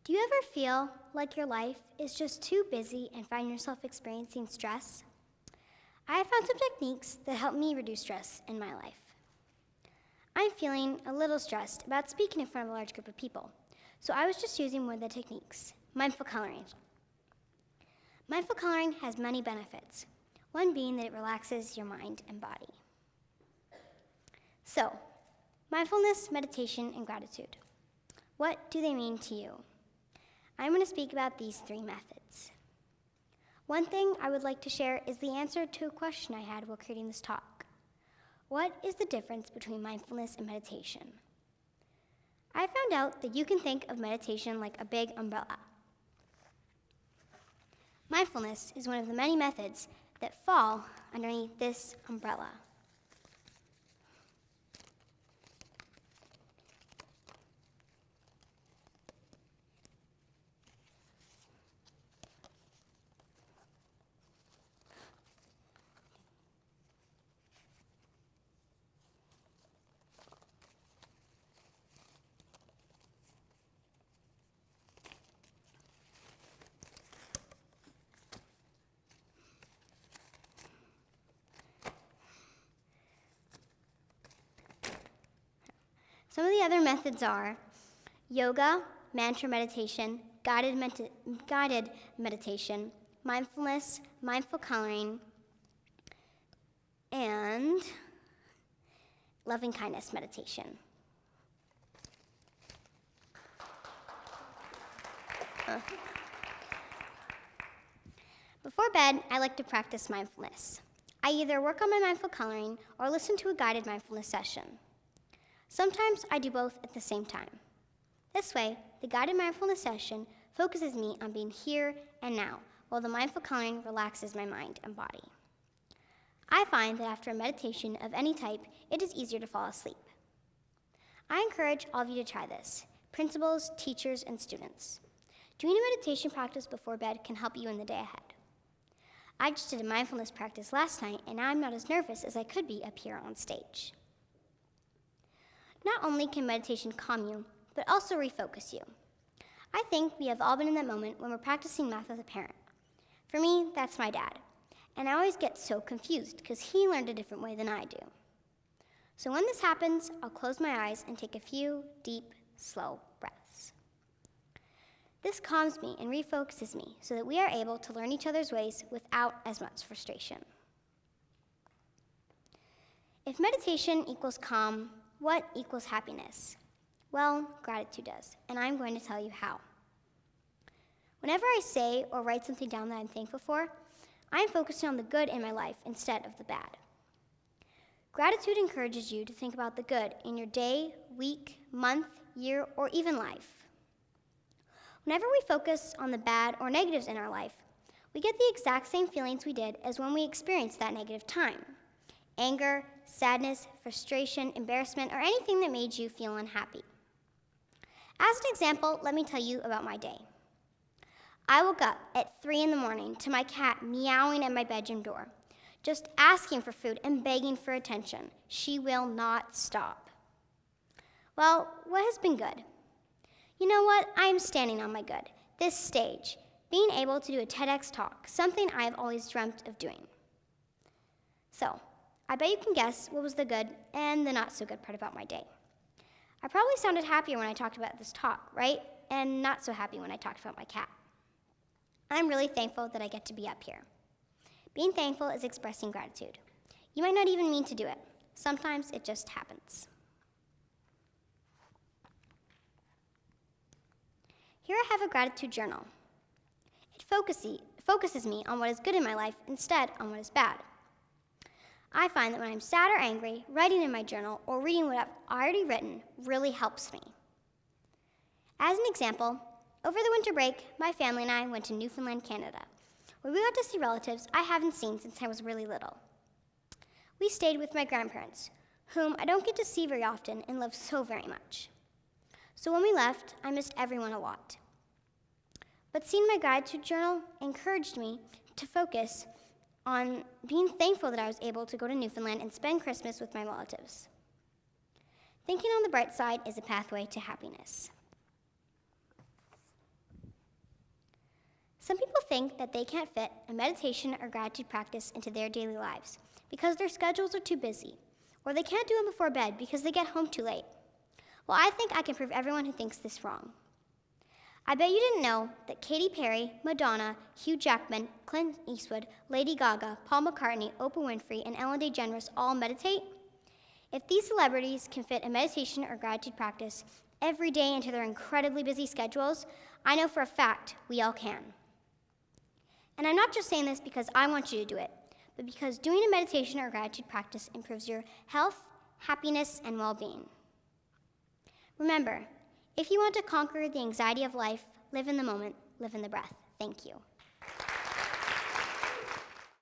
Do you ever feel like your life is just too busy and find yourself experiencing stress? I have found some techniques that help me reduce stress in my life. I'm feeling a little stressed about speaking in front of a large group of people, so I was just using one of the techniques, mindful coloring. Mindful coloring has many benefits, one being that it relaxes your mind and body. So, mindfulness, meditation, and gratitude. What do they mean to you? I'm going to speak about these three methods. One thing I would like to share is the answer to a question I had while creating this talk. What is the difference between mindfulness and meditation? I found out that you can think of meditation like a big umbrella. Mindfulness is one of the many methods that fall underneath this umbrella. Some of the other methods are yoga, mantra meditation, guided meditation, mindfulness, mindful coloring, and loving kindness meditation. Before bed, I like to practice mindfulness. I either work on my mindful coloring or listen to a guided mindfulness session. Sometimes I do both at the same time. This way, the guided mindfulness session focuses me on being here and now, while the mindful coloring relaxes my mind and body. I find that after a meditation of any type, it is easier to fall asleep. I encourage all of you to try this, principals, teachers, and students. Doing a meditation practice before bed can help you in the day ahead. I just did a mindfulness practice last night, and now I'm not as nervous as I could be up here on stage. Not only can meditation calm you, but also refocus you. I think we have all been in that moment when we're practicing math with a parent. For me, that's my dad. And I always get so confused because he learned a different way than I do. So when this happens, I'll close my eyes and take a few deep, slow breaths. This calms me and refocuses me so that we are able to learn each other's ways without as much frustration. If meditation equals calm, what equals happiness? Well, gratitude does, and I'm going to tell you how. Whenever I say or write something down that I'm thankful for, I'm focusing on the good in my life instead of the bad. Gratitude encourages you to think about the good in your day, week, month, year, or even life. Whenever we focus on the bad or negatives in our life, we get the exact same feelings we did as when we experienced that negative time. Anger, sadness, frustration, embarrassment, or anything that made you feel unhappy. As an example, let me tell you about my day. I woke up at 3 a.m. to my cat meowing at my bedroom door, just asking for food and begging for attention. She will not stop. Well, what has been good? You know what? I am standing on my good, this stage, being able to do a TEDx talk, something I have always dreamt of doing. So, I bet you can guess what was the good and the not so good part about my day. I probably sounded happier when I talked about this talk, right? And not so happy when I talked about my cat. I'm really thankful that I get to be up here. Being thankful is expressing gratitude. You might not even mean to do it. Sometimes it just happens. Here I have a gratitude journal. It focuses me on what is good in my life instead on what is bad. I find that when I'm sad or angry, writing in my journal or reading what I've already written really helps me. As an example, over the winter break, my family and I went to Newfoundland, Canada, where we got to see relatives I haven't seen since I was really little. We stayed with my grandparents, whom I don't get to see very often and love so very much. So when we left, I missed everyone a lot. But seeing my gratitude journal encouraged me to focus on being thankful that I was able to go to Newfoundland and spend Christmas with my relatives. Thinking on the bright side is a pathway to happiness. Some people think that they can't fit a meditation or gratitude practice into their daily lives because their schedules are too busy, or they can't do them before bed because they get home too late. Well, I think I can prove everyone who thinks this wrong. I bet you didn't know that Katy Perry, Madonna, Hugh Jackman, Clint Eastwood, Lady Gaga, Paul McCartney, Oprah Winfrey, and Ellen DeGeneres all meditate. If these celebrities can fit a meditation or gratitude practice every day into their incredibly busy schedules, I know for a fact we all can. And I'm not just saying this because I want you to do it, but because doing a meditation or gratitude practice improves your health, happiness, and well-being. Remember, if you want to conquer the anxiety of life, live in the moment, live in the breath. Thank you.